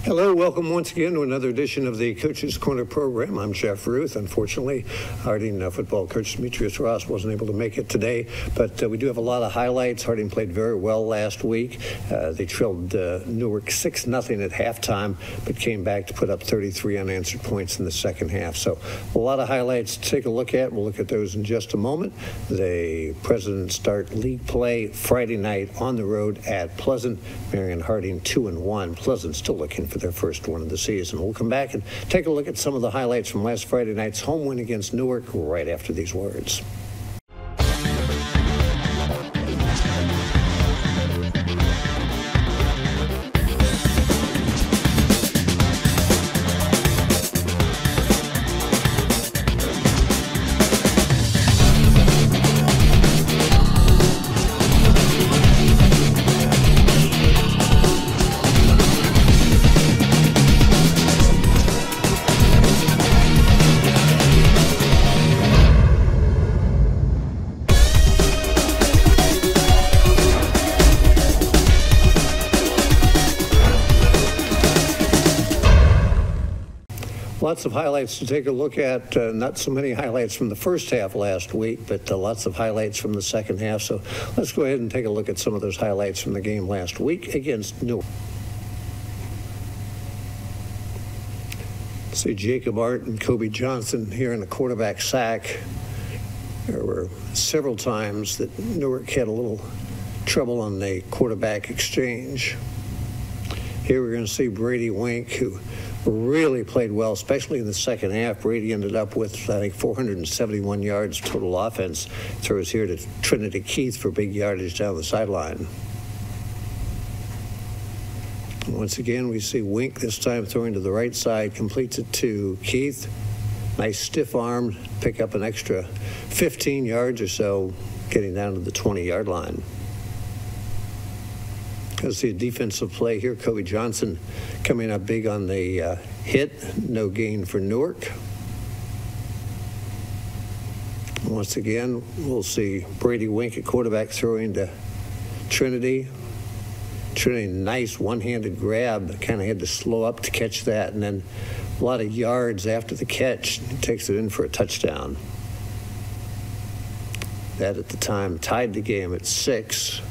Hello, welcome once again to another edition of the Coach's Corner program. I'm Jeff Ruth. Unfortunately, Harding football coach Demetrius Ross wasn't able to make it today, but we do have a lot of highlights. Harding played very well last week. They trailed Newark 6-0 at halftime, but came back to put up 33 unanswered points in the second half. So a lot of highlights to take a look at. We'll look at those in just a moment. The Presidents start league play Friday night on the road at Pleasant. Marion Harding 2-1. Pleasant still looking for their first one of the season. We'll come back and take a look at some of the highlights from last Friday night's home win against Newark right after these words. Lots of highlights to take a look at. Not so many highlights from the first half last week, but lots of highlights from the second half. So let's go ahead and take a look at some of those highlights from the game last week against Newark. See Jacob Art and Kobe Johnson here in the quarterback sack. There were several times that Newark had a little trouble on the quarterback exchange. Here we're going to see Brady Wink, who really played well, especially in the second half. Brady ended up with, I think, 471 yards total offense. Throws here to Trinity Keith for big yardage down the sideline. Once again, we see Wink this time throwing to the right side, completes it to Keith. Nice stiff arm, pick up an extra 15 yards or so, getting down to the 20-yard line. Going to see a defensive play here. Kobe Johnson coming up big on the hit. No gain for Newark. Once again, we'll see Brady Wink at quarterback throwing to Trinity. Trinity, nice one-handed grab. Kind of had to slow up to catch that, and then a lot of yards after the catch. He takes it in for a touchdown. That at the time tied the game at 6.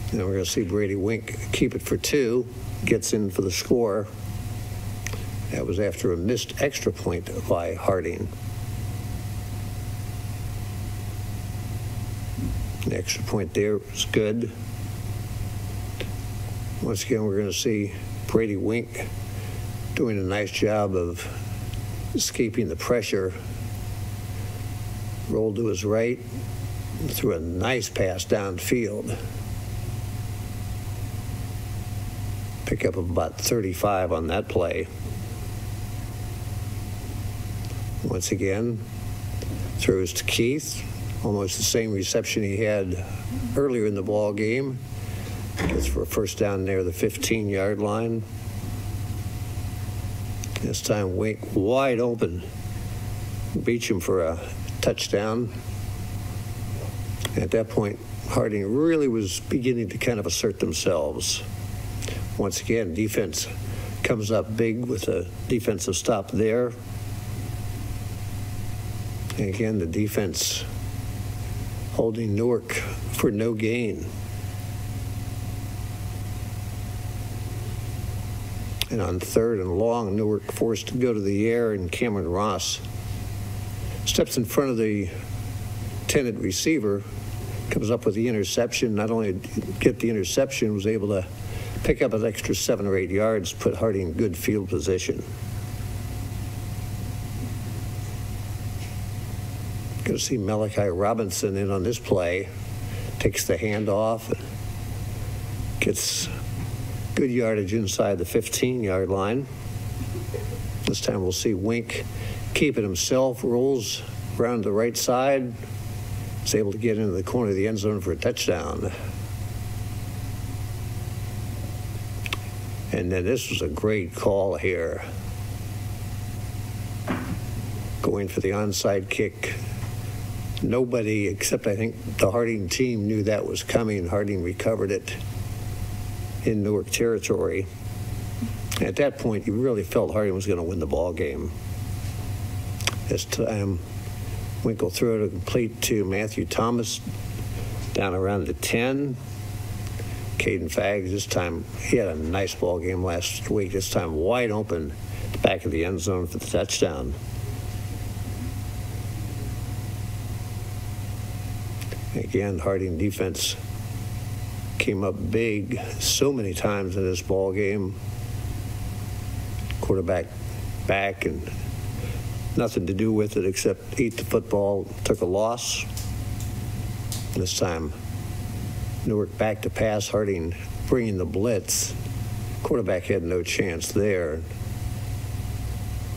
And we're going to see Brady Wink keep it for 2, gets in for the score. That was after a missed extra point by Harding. The extra point there was good. Once again, we're going to see Brady Wink doing a nice job of escaping the pressure. Rolled to his right, threw a nice pass downfield. Pick up about 35 on that play. Once again, throws to Keith. Almost the same reception he had earlier in the ball game. Gets for a first down near the 15-yard line. This time Wink wide open. Beats him for a touchdown. At that point, Harding really was beginning to kind of assert themselves. Once again, defense comes up big with a defensive stop there. And again, the defense holding Newark for no gain. And on 3rd and long, Newark forced to go to the air, and Cameron Ross steps in front of the intended receiver, comes up with the interception. Not only get the interception, was able to pick up an extra 7 or 8 yards, put Harding in good field position. Going to see Malachi Robinson in on this play. Takes the handoff, gets good yardage inside the 15-yard line. This time we'll see Wink keep it himself, rolls around the right side, is able to get into the corner of the end zone for a touchdown. And then this was a great call here. Going for the onside kick. Nobody except, I think, the Harding team knew that was coming. Harding recovered it in Newark territory. At that point, you really felt Harding was going to win the ball game. As time Winkle threw it complete to Matthew Thomas down around the 10. Caden Faggs, this time, he had a nice ball game last week. This time wide open at the back of the end zone for the touchdown. Again, Harding defense came up big so many times in this ball game. Quarterback back and nothing to do with it except eat the football, took a loss. This time, Newark back to pass, Harding bringing the blitz. Quarterback had no chance there.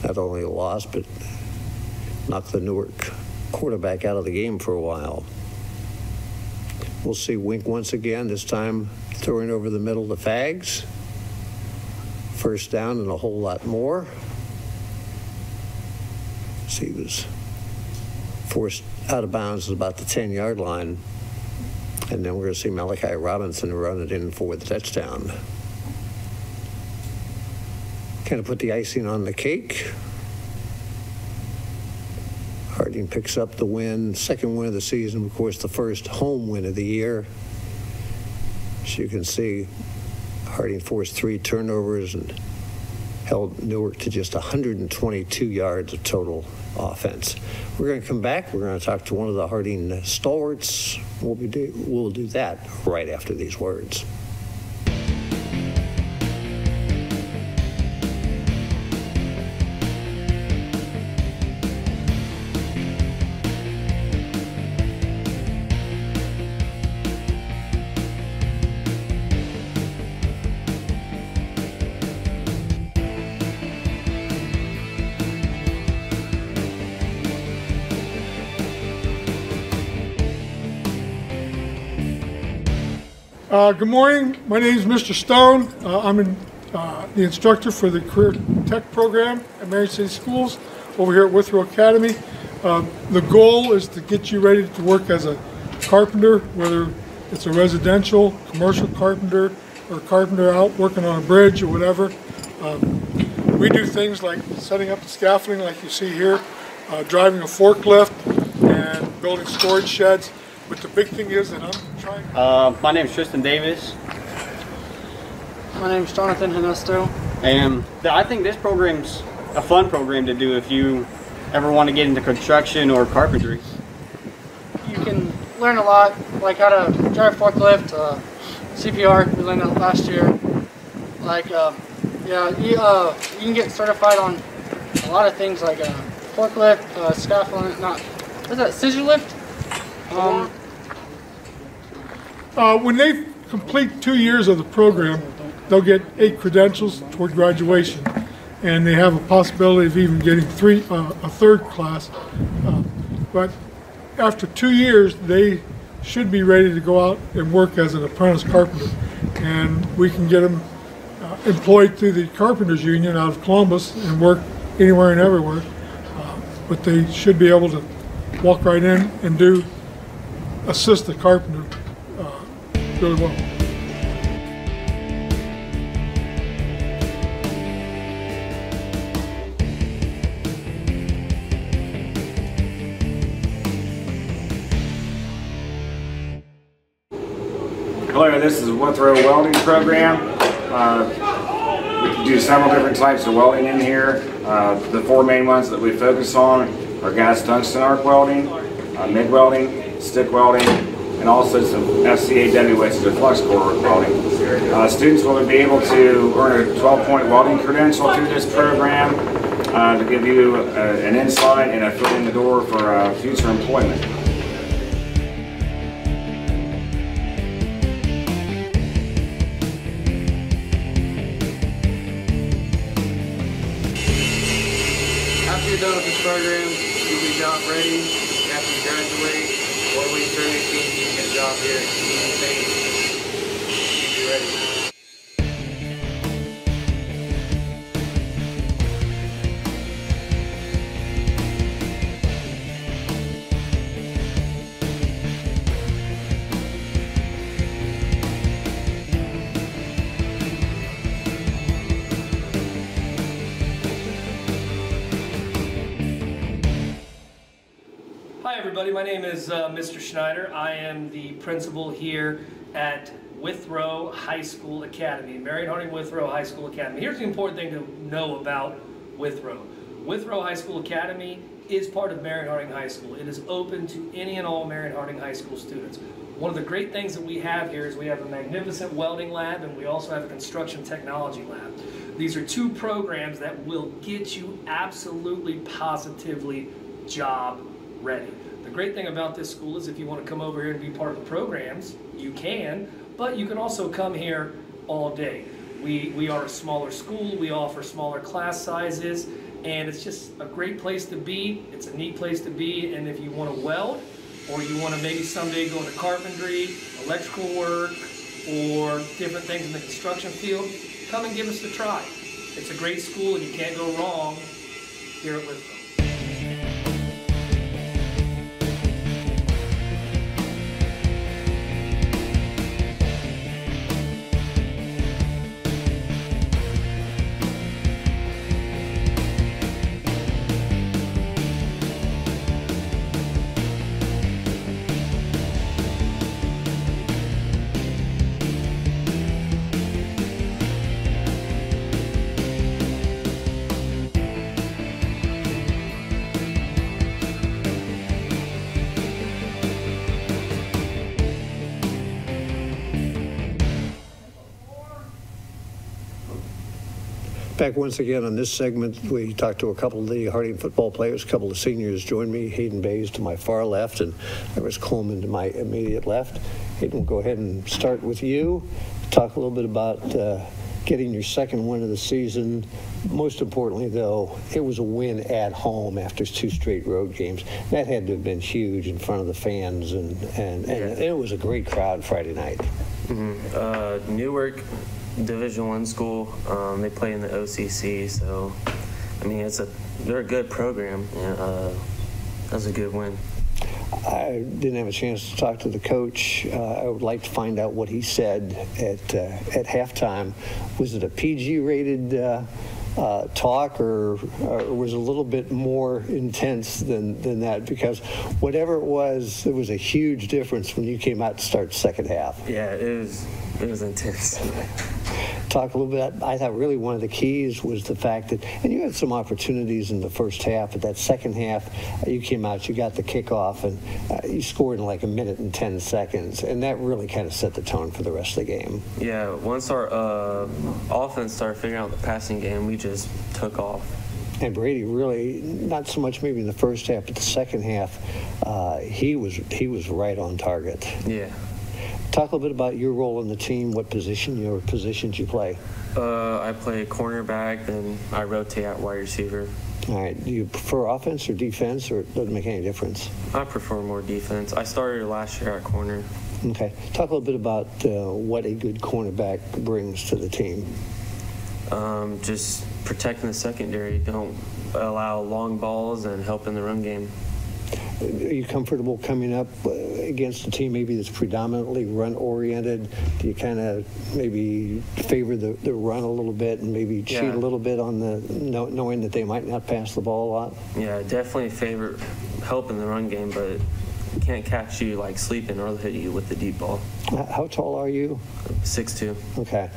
Not only a loss, but knocked the Newark quarterback out of the game for a while. We'll see Wink once again, this time throwing over the middle to Faggs. First down and a whole lot more. See, he was forced out of bounds at about the 10-yard line. And then we're going to see Malachi Robinson run it in for the touchdown. Kind of put the icing on the cake. Harding picks up the win, second win of the season, of course, the first home win of the year. As you can see, Harding forced 3 turnovers and held Newark to just 122 yards of total offense. We're going to come back. We're going to talk to one of the Harding stalwarts. We'll do that right after these words. Good morning. My name is Mr. Stone. I'm the instructor for the Career Tech program at Marion City Schools over here at Withrow Academy. The goal is to get you ready to work as a carpenter, whether it's a residential, commercial carpenter, or a carpenter out working on a bridge or whatever. We do things like setting up the scaffolding like you see here, driving a forklift, and building storage sheds. But the big thing is that I'm trying. My name is Tristan Davis. My name is Jonathan Hanesto. And I think this program's a fun program to do if you ever want to get into construction or carpentry. You can learn a lot, like how to drive forklift, CPR, we learned that last year. Like, you can get certified on a lot of things like forklift, scaffolding, what is that, scissor lift? When they complete 2 years of the program, they'll get 8 credentials toward graduation, and they have a possibility of even getting a third class. But after 2 years, they should be ready to go out and work as an apprentice carpenter, and we can get them employed through the Carpenters Union out of Columbus and work anywhere and everywhere. But they should be able to walk right in and assist the carpenter really well. Hello, this is the Withrow Welding Program. We do several different types of welding in here. The 4 main ones that we focus on are gas tungsten arc welding, MIG welding, stick welding, and also some FCA which is a flux core welding. Students will be able to earn a 12-point welding credential through this program to give you an insight and a foot in the door for future employment. After you're done with this program, you'll be job ready. After you graduate, 4 weeks training, you can get a job here at anything. You'll be ready. everybody. My name is Mr. Schneider. I am the principal here at Withrow High School Academy, Marion Harding Withrow High School Academy. Here's the important thing to know about Withrow. Withrow High School Academy is part of Marion Harding High School. It is open to any and all Marion Harding High School students. One of the great things that we have here is we have a magnificent welding lab, and we also have a construction technology lab. These are two programs that will get you absolutely positively job ready. The great thing about this school is if you want to come over here and be part of the programs, you can, but you can also come here all day. We are a smaller school, we offer smaller class sizes, and it's just a great place to be. It's a neat place to be, and if you want to weld, or you want to maybe someday go into carpentry, electrical work, or different things in the construction field, come and give us a try. It's a great school, and you can't go wrong here at Withrow. Back once again on this segment, we talked to a couple of the Harding football players. A couple of seniors joined me. Hayden Bays to my far left, and there was Coleman to my immediate left. Hayden, we'll go ahead and start with you. Talk a little bit about getting your second win of the season. Most importantly, though, it was a win at home after 2 straight road games. That had to have been huge in front of the fans, and it was a great crowd Friday night. Mm-hmm. Newark, Division I school. They play in the OCC, so I mean they're a good program. That was a good win. I didn't have a chance to talk to the coach. I would like to find out what he said at halftime. Was it a PG-rated talk, or was it a little bit more intense than that? Because whatever it was a huge difference when you came out to start the second half. Yeah, it was intense. Talk a little bit. I thought really one of the keys was the fact that, and you had some opportunities in the first half, but that second half, you came out, you got the kickoff, and you scored in like 1 minute and 10 seconds, and that really kind of set the tone for the rest of the game. Yeah, once our offense started figuring out the passing game, we just took off. And Brady really, not so much maybe in the first half, but the second half, he was right on target. Yeah. Talk a little bit about your role in the team, what positions you play. I play cornerback, then I rotate at wide receiver. All right. Do you prefer offense or defense, or it doesn't make any difference? I prefer more defense. I started last year at corner. Okay. Talk a little bit about what a good cornerback brings to the team. Just protecting the secondary. Don't allow long balls and help in the run game. Are you comfortable coming up against a team maybe that's predominantly run-oriented? Do you kind of maybe favor the run a little bit and maybe cheat a little bit on knowing that they might not pass the ball a lot? Yeah, definitely favor help in the run game, but can't catch you like sleeping or hit you with the deep ball. How tall are you? 6'2". Okay.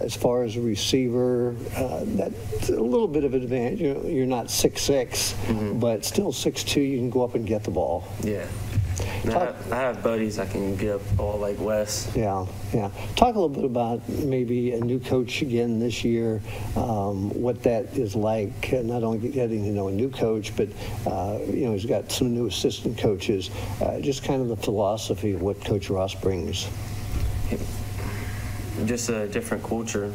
As far as a receiver, that's a little bit of an advantage. You're not 6'6", but still 6'2", you can go up and get the ball. Yeah. I have buddies I can get up the ball like Wes. Yeah. Talk a little bit about maybe a new coach again this year, what that is like, not only getting to know a new coach, but he's got some new assistant coaches, just kind of the philosophy of what Coach Ross brings. Just a different culture.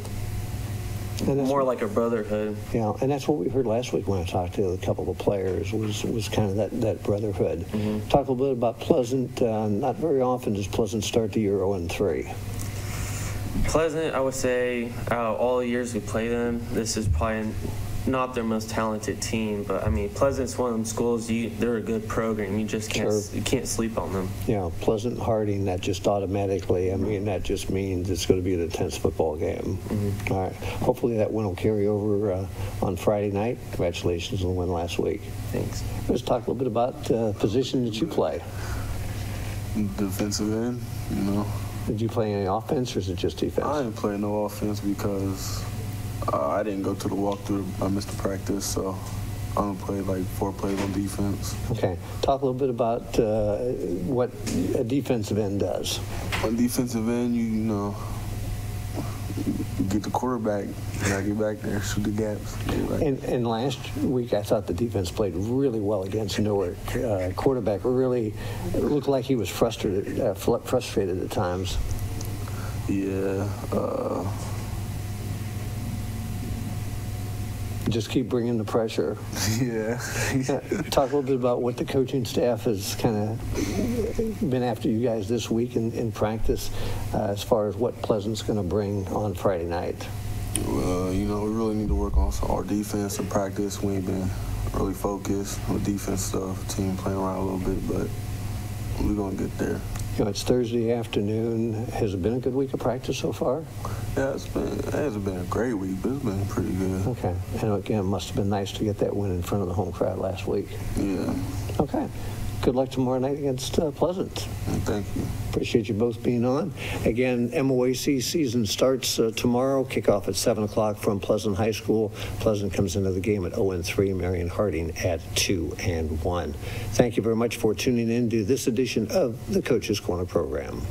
More like a brotherhood. Yeah, and that's what we heard last week when I talked to a couple of players, was kind of that brotherhood. Talk a little bit about Pleasant. Not very often does Pleasant start the year 0-3. Pleasant, I would say, out of all the years we played them, this is probably not their most talented team, but I mean, Pleasant's one of them schools. They're a good program. You just can't you can't sleep on them. Yeah, Pleasant Harding. That just automatically. I mean, that just means it's going to be an intense football game. Mm-hmm. All right. Hopefully that win will carry over on Friday night. Congratulations on the win last week. Thanks. Let's talk a little bit about the position that you play. Defensive end, you know. Did you play any offense, or is it just defense? I didn't play no offense because I didn't go to the walkthrough. I missed the practice, so I only played like 4 plays on defense. Okay. Talk a little bit about what a defensive end does. On defensive end, you know, you get the quarterback, you gotta get back there, shoot the gaps. And last week, I thought the defense played really well against Newark. Quarterback really looked like he was frustrated at times. Yeah. Just keep bringing the pressure. Yeah. Talk a little bit about what the coaching staff has kind of been after you guys this week in practice as far as what Pleasant's going to bring on Friday night. Well, you know, we really need to work on our defense in practice. We ain't been really focused on defense stuff. Team playing around a little bit, but we're going to get there. You know, it's Thursday afternoon. Has it been a good week of practice so far? Yeah, it hasn't been a great week, but it's been pretty good. Okay. And again, it must have been nice to get that win in front of the home crowd last week. Yeah. Okay. Good luck tomorrow night against Pleasant. Thank you. Appreciate you both being on. Again, MOAC season starts tomorrow. Kickoff at 7 o'clock from Pleasant High School. Pleasant comes into the game at 0-3. Marion Harding at 2-1. Thank you very much for tuning in to this edition of the Coach's Corner program.